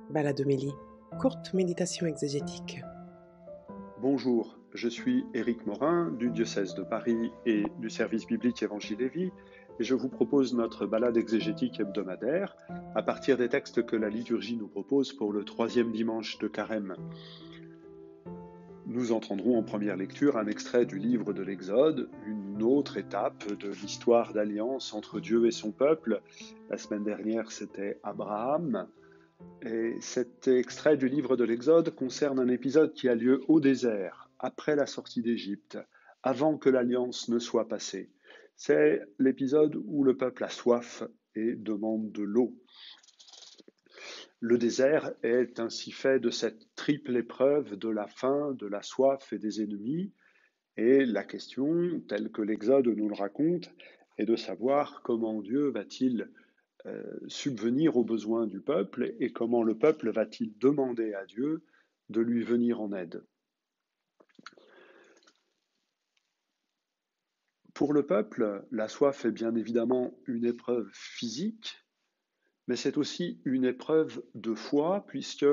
Balademélie, courte méditation exégétique. Bonjour, je suis Éric Morin du diocèse de Paris et du service biblique Évangile et Vie, et je vous propose notre balade exégétique hebdomadaire à partir des textes que la liturgie nous propose pour le troisième dimanche de Carême. Nous entendrons en première lecture un extrait du livre de l'Exode, une autre étape de l'histoire d'alliance entre Dieu et son peuple. La semaine dernière, c'était Abraham. Et cet extrait du livre de l'Exode concerne un épisode qui a lieu au désert, après la sortie d'Égypte, avant que l'alliance ne soit passée. C'est l'épisode où le peuple a soif et demande de l'eau. Le désert est ainsi fait de cette triple épreuve de la faim, de la soif et des ennemis. Et la question, telle que l'Exode nous le raconte, est de savoir comment Dieu va-t-il subvenir aux besoins du peuple et comment le peuple va-t-il demander à Dieu de lui venir en aide. Pour le peuple, la soif est bien évidemment une épreuve physique, mais c'est aussi une épreuve de foi, puisque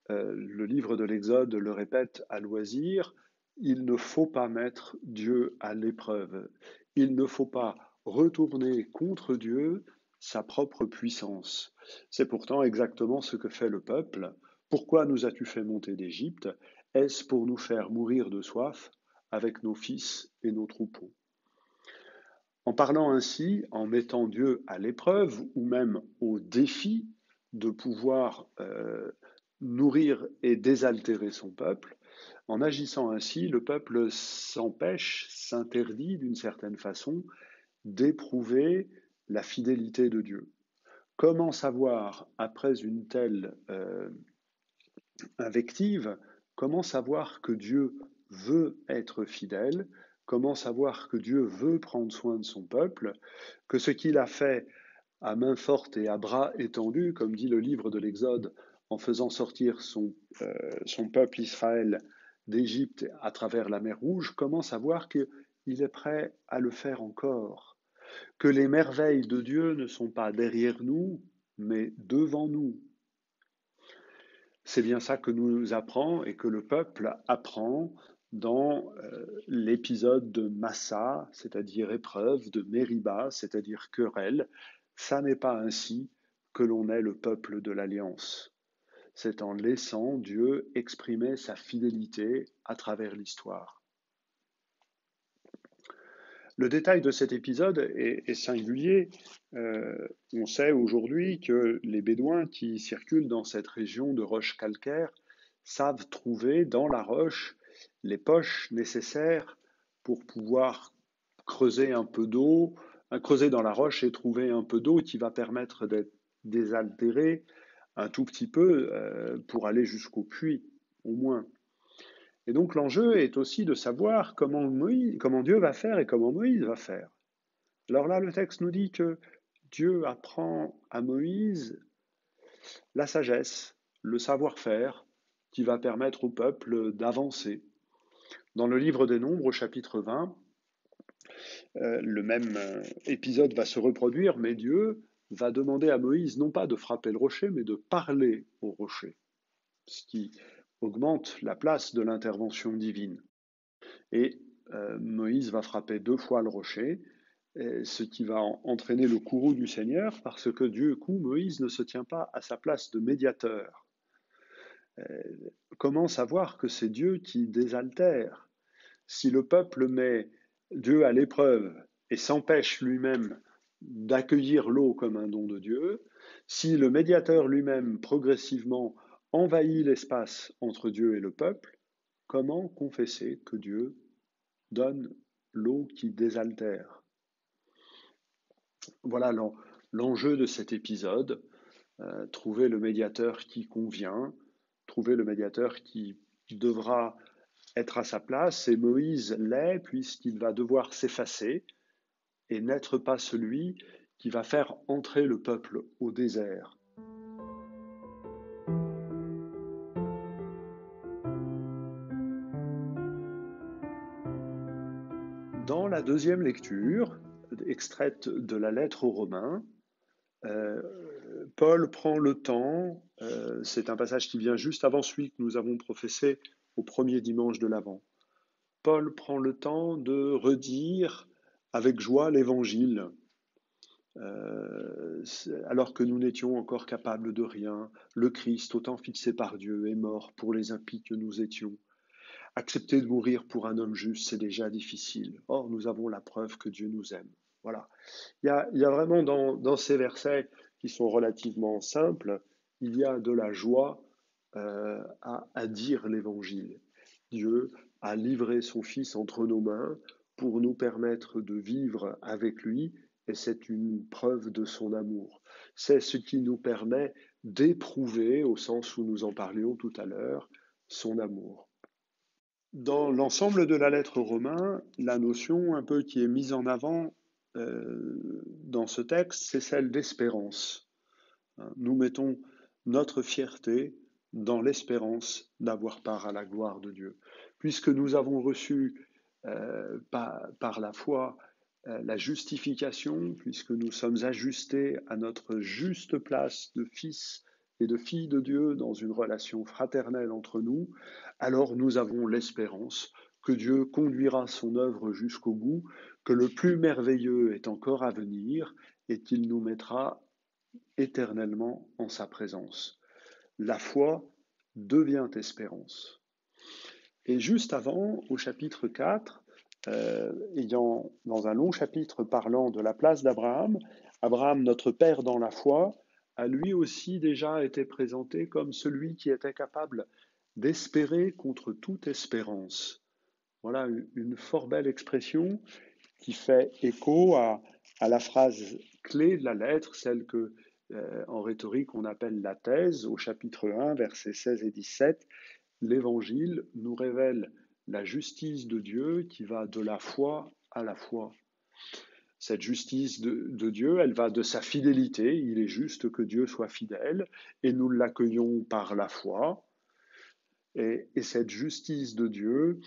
le livre de l'Exode le répète à loisir, il ne faut pas mettre Dieu à l'épreuve, il ne faut pas retourner contre Dieu sa propre puissance. C'est pourtant exactement ce que fait le peuple. Pourquoi nous as-tu fait monter d'Égypte? Est-ce pour nous faire mourir de soif avec nos fils et nos troupeaux? En parlant ainsi, en mettant Dieu à l'épreuve ou même au défi de pouvoir nourrir et désaltérer son peuple, en agissant ainsi, le peuple s'empêche, s'interdit d'une certaine façon d'éprouver la fidélité de Dieu. Comment savoir, après une telle invective, comment savoir que Dieu veut être fidèle? Comment savoir que Dieu veut prendre soin de son peuple, que ce qu'il a fait à main forte et à bras étendus, comme dit le livre de l'Exode, en faisant sortir son peuple Israël d'Égypte à travers la mer Rouge, comment savoir qu'il est prêt à le faire encore? Que les merveilles de Dieu ne sont pas derrière nous, mais devant nous. C'est bien ça que nous apprend et que le peuple apprend dans l'épisode de Massa, c'est-à-dire épreuve, de Mériba, c'est-à-dire querelle. Ça n'est pas ainsi que l'on est le peuple de l'Alliance. C'est en laissant Dieu exprimer sa fidélité à travers l'histoire. Le détail de cet épisode est singulier. On sait aujourd'hui que les Bédouins qui circulent dans cette région de roches calcaires savent trouver dans la roche les poches nécessaires pour pouvoir creuser un peu d'eau, creuser dans la roche et trouver un peu d'eau qui va permettre d'être désaltéré un tout petit peu pour aller jusqu'au puits, au moins. Et donc l'enjeu est aussi de savoir comment Dieu va faire et comment Moïse va faire. Alors là, le texte nous dit que Dieu apprend à Moïse la sagesse, le savoir-faire qui va permettre au peuple d'avancer. Dans le livre des Nombres, au chapitre 20, le même épisode va se reproduire, mais Dieu va demander à Moïse non pas de frapper le rocher, mais de parler au rocher, ce qui augmente la place de l'intervention divine. Et Moïse va frapper 2 fois le rocher, ce qui va entraîner le courroux du Seigneur, parce que du coup, Moïse ne se tient pas à sa place de médiateur. Comment savoir que c'est Dieu qui désaltère? Si le peuple met Dieu à l'épreuve et s'empêche lui-même d'accueillir l'eau comme un don de Dieu, si le médiateur lui-même progressivement envahit l'espace entre Dieu et le peuple, comment confesser que Dieu donne l'eau qui désaltère? Voilà l'enjeu de cet épisode, trouver le médiateur qui convient, trouver le médiateur qui devra être à sa place, et Moïse l'est puisqu'il va devoir s'effacer et n'être pas celui qui va faire entrer le peuple au désert. Dans la deuxième lecture, extraite de la lettre aux Romains, Paul prend le temps, c'est un passage qui vient juste avant celui que nous avons professé au premier dimanche de l'Avent. Paul prend le temps de redire avec joie l'Évangile, alors que nous n'étions encore capables de rien. Le Christ, autant fixé par Dieu, est mort pour les impies que nous étions. Accepter de mourir pour un homme juste, c'est déjà difficile. Or, nous avons la preuve que Dieu nous aime. Voilà. Il y a vraiment dans ces versets qui sont relativement simples, il y a de la joie à dire l'Évangile. Dieu a livré son Fils entre nos mains pour nous permettre de vivre avec lui, et c'est une preuve de son amour. C'est ce qui nous permet d'éprouver, au sens où nous en parlions tout à l'heure, son amour. Dans l'ensemble de la lettre aux Romains, la notion un peu qui est mise en avant dans ce texte, c'est celle d'espérance. Nous mettons notre fierté dans l'espérance d'avoir part à la gloire de Dieu. Puisque nous avons reçu par la foi la justification, puisque nous sommes ajustés à notre juste place de fils et de filles de Dieu dans une relation fraternelle entre nous, alors nous avons l'espérance que Dieu conduira son œuvre jusqu'au bout, que le plus merveilleux est encore à venir et qu'il nous mettra éternellement en sa présence. La foi devient espérance. Et juste avant, au chapitre 4, dans un long chapitre parlant de la place d'Abraham, Abraham, notre père dans la foi, a lui aussi déjà été présenté comme celui qui était capable d'espérer contre toute espérance. Voilà une fort belle expression qui fait écho à la phrase clé de la lettre, celle que en rhétorique on appelle la thèse, au chapitre 1, versets 16 et 17. L'Évangile nous révèle la justice de Dieu qui va de la foi à la foi. Cette justice de Dieu, elle va de sa fidélité. Il est juste que Dieu soit fidèle et nous l'accueillons par la foi. Et cette justice de Dieu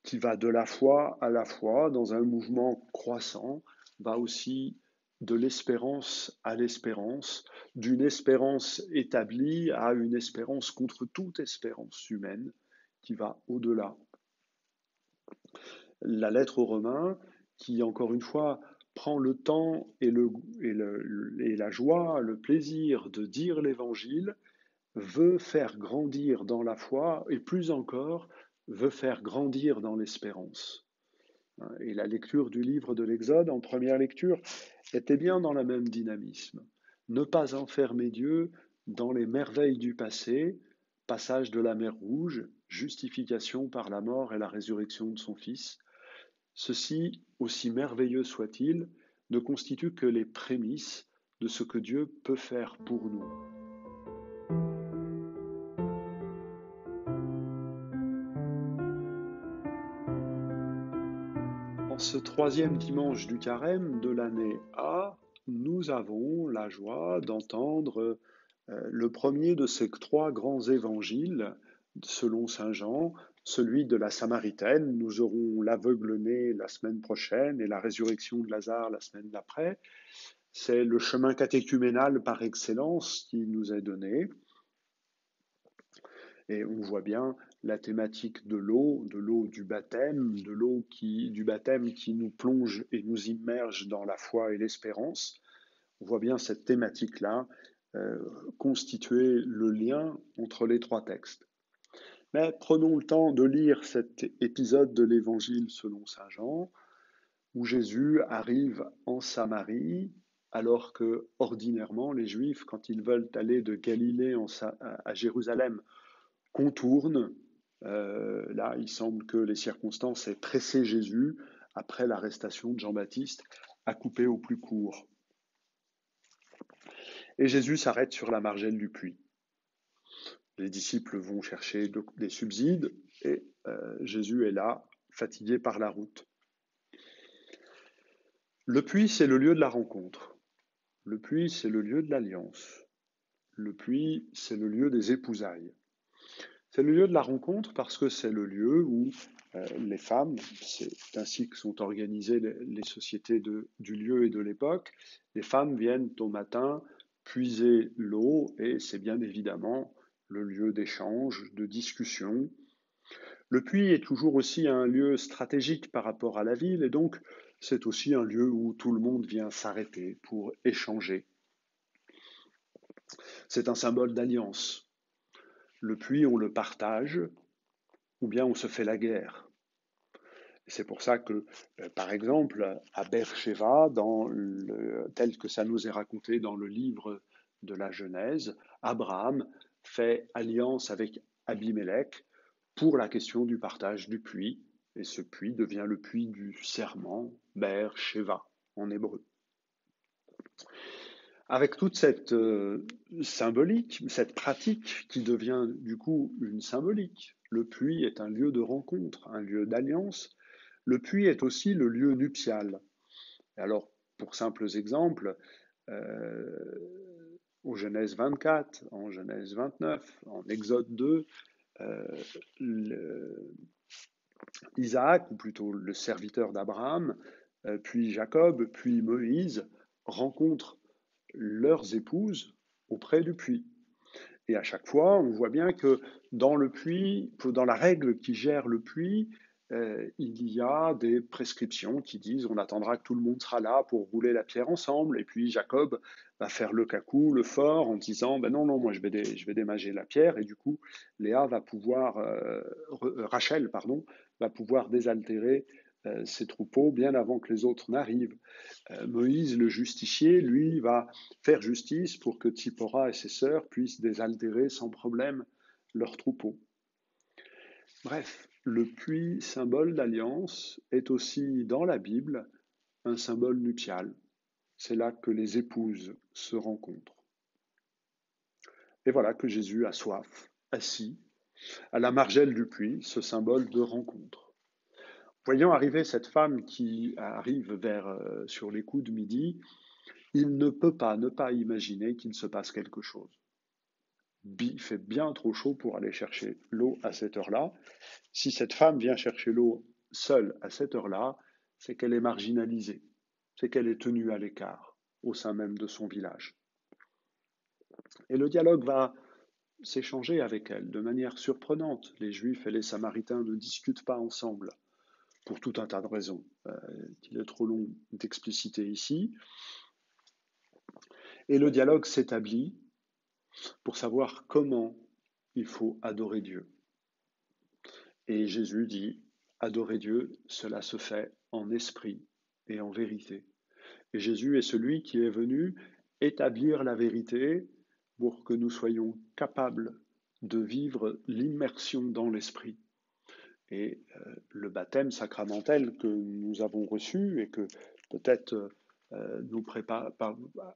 qui va de la foi à la foi dans un mouvement croissant, va aussi de l'espérance à l'espérance, d'une espérance établie à une espérance contre toute espérance humaine qui va au-delà. La lettre aux Romains, qui encore une fois prend le temps et la joie, le plaisir de dire l'Évangile, veut faire grandir dans la foi et plus encore veut faire grandir dans l'espérance. Et la lecture du livre de l'Exode en première lecture était bien dans le même dynamisme. Ne pas enfermer Dieu dans les merveilles du passé, passage de la mer Rouge, justification par la mort et la résurrection de son Fils. Ceci, aussi merveilleux soit-il, ne constitue que les prémices de ce que Dieu peut faire pour nous. En ce troisième dimanche du carême de l'année A, nous avons la joie d'entendre le premier de ces trois grands évangiles, selon saint Jean, celui de la Samaritaine. Nous aurons l'aveugle-né la semaine prochaine et la résurrection de Lazare la semaine d'après. C'est le chemin catéchuménal par excellence qui nous est donné. Et on voit bien la thématique de l'eau du baptême, du baptême qui nous plonge et nous immerge dans la foi et l'espérance. On voit bien cette thématique-là constituer le lien entre les trois textes. Mais prenons le temps de lire cet épisode de l'Évangile selon saint Jean, où Jésus arrive en Samarie, alors que ordinairement les Juifs, quand ils veulent aller de Galilée à Jérusalem, contournent. Là, il semble que les circonstances aient pressé Jésus, après l'arrestation de Jean-Baptiste, à couper au plus court. Et Jésus s'arrête sur la margelle du puits. Les disciples vont chercher des subsides et Jésus est là, fatigué par la route. Le puits, c'est le lieu de la rencontre. Le puits, c'est le lieu de l'alliance. Le puits, c'est le lieu des épousailles. C'est le lieu de la rencontre parce que c'est le lieu où les femmes, c'est ainsi que sont organisées les sociétés du lieu et de l'époque, les femmes viennent au matin puiser l'eau et c'est bien évidemment le lieu d'échange, de discussion. Le puits est toujours aussi un lieu stratégique par rapport à la ville et donc c'est aussi un lieu où tout le monde vient s'arrêter pour échanger. C'est un symbole d'alliance. Le puits, on le partage ou bien on se fait la guerre. C'est pour ça que, par exemple, à Beersheba, tel que ça nous est raconté dans le livre de la Genèse, Abraham fait alliance avec Abimelech pour la question du partage du puits, et ce puits devient le puits du serment, Beersheba en hébreu. Avec toute cette symbolique, cette pratique qui devient du coup une symbolique, le puits est un lieu de rencontre, un lieu d'alliance. Le puits est aussi le lieu nuptial. Alors, pour simples exemples, euh, au Genèse 24, en Genèse 29, en Exode 2, euh, Isaac, ou plutôt le serviteur d'Abraham, puis Jacob, puis Moïse, rencontrent leurs épouses auprès du puits. Et à chaque fois, on voit bien que dans le puits, dans la règle qui gère le puits, il y a des prescriptions qui disent on attendra que tout le monde sera là pour rouler la pierre ensemble. Et puis Jacob va faire le cacou, le fort, en disant ben non, non, moi je vais démager la pierre. Et du coup, Léa va pouvoir, Rachel, pardon, va pouvoir désaltérer ses troupeaux bien avant que les autres n'arrivent. Moïse, le justicier, lui, va faire justice pour que Tsipora et ses sœurs puissent désaltérer sans problème leurs troupeaux. Bref, le puits, symbole d'alliance, est aussi dans la Bible un symbole nuptial. C'est là que les épouses se rencontrent. Et voilà que Jésus a soif, assis, à la margelle du puits, ce symbole de rencontre. Voyant arriver cette femme qui arrive sur les coups de midi, il ne peut pas ne pas imaginer qu'il se passe quelque chose. Il fait bien trop chaud pour aller chercher l'eau à cette heure-là. Si cette femme vient chercher l'eau seule à cette heure-là, c'est qu'elle est marginalisée, c'est qu'elle est tenue à l'écart au sein même de son village. Et le dialogue va s'échanger avec elle de manière surprenante. Les Juifs et les Samaritains ne discutent pas ensemble pour tout un tas de raisons qu'il est trop long d'expliciter ici. Et le dialogue s'établit pour savoir comment il faut adorer Dieu. Et Jésus dit, adorer Dieu, cela se fait en esprit et en vérité. Et Jésus est celui qui est venu établir la vérité pour que nous soyons capables de vivre l'immersion dans l'esprit. Et le baptême sacramentel que nous avons reçu et que peut-être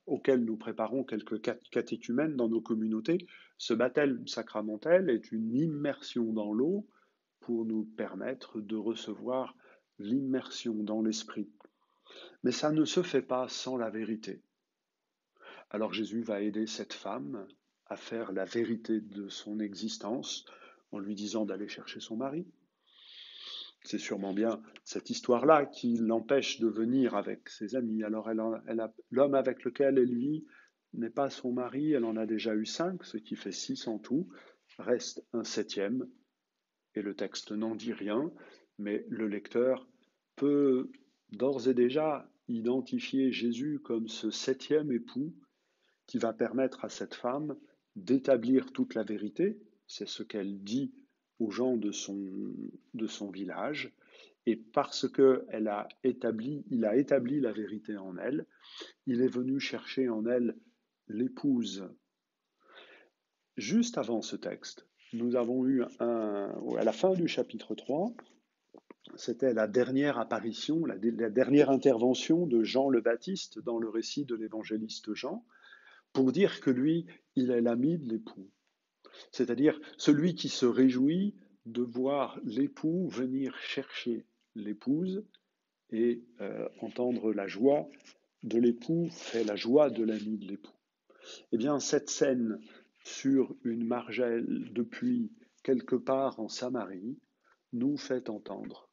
auquel nous préparons quelques catéchumènes dans nos communautés, ce baptême sacramentel est une immersion dans l'eau pour nous permettre de recevoir l'immersion dans l'esprit. Mais ça ne se fait pas sans la vérité. Alors Jésus va aider cette femme à faire la vérité de son existence en lui disant d'aller chercher son mari. C'est sûrement bien cette histoire-là qui l'empêche de venir avec ses amis. Alors l'homme avec lequel elle vit n'est pas son mari, elle en a déjà eu 5, ce qui fait 6 en tout, reste un 7e, et le texte n'en dit rien, mais le lecteur peut d'ores et déjà identifier Jésus comme ce 7e époux qui va permettre à cette femme d'établir toute la vérité, c'est ce qu'elle dit aux gens de son village, et parce qu'il a établi la vérité en elle, il est venu chercher en elle l'épouse. Juste avant ce texte, nous avons eu à la fin du chapitre 3, c'était la dernière apparition, la dernière intervention de Jean le Baptiste dans le récit de l'évangéliste Jean, pour dire que lui, il est l'ami de l'époux. C'est-à-dire celui qui se réjouit de voir l'époux venir chercher l'épouse et entendre la joie de l'époux fait la joie de l'ami de l'époux. Eh bien, cette scène sur une margelle de puits quelque part en Samarie nous fait entendre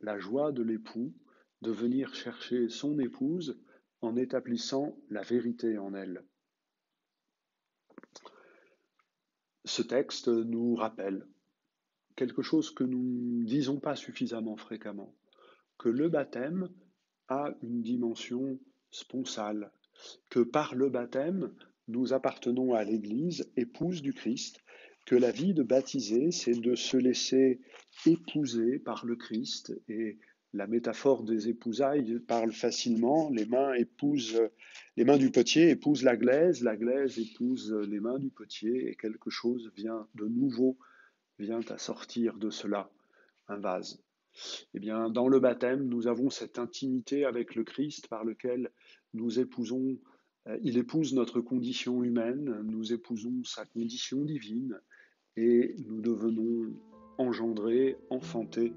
la joie de l'époux de venir chercher son épouse en établissant la vérité en elle. ce texte nous rappelle quelque chose que nous ne disons pas suffisamment fréquemment, que le baptême a une dimension sponsale, que par le baptême, nous appartenons à l'Église, épouse du Christ, que la vie de baptisé, c'est de se laisser épouser par le Christ. Et la métaphore des épousailles parle facilement. Les mains du potier épousent la glaise épouse les mains du potier, et quelque chose vient de nouveau, vient à sortir de cela, un vase. Eh bien, dans le baptême, nous avons cette intimité avec le Christ par lequel nous épousons, il épouse notre condition humaine, nous épousons sa condition divine et nous devenons engendrés, enfantés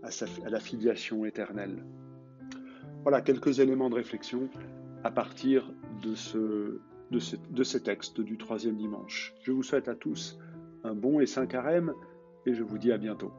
à la filiation éternelle. Voilà quelques éléments de réflexion à partir de ces textes du troisième dimanche. Je vous souhaite à tous un bon et saint carême et je vous dis à bientôt.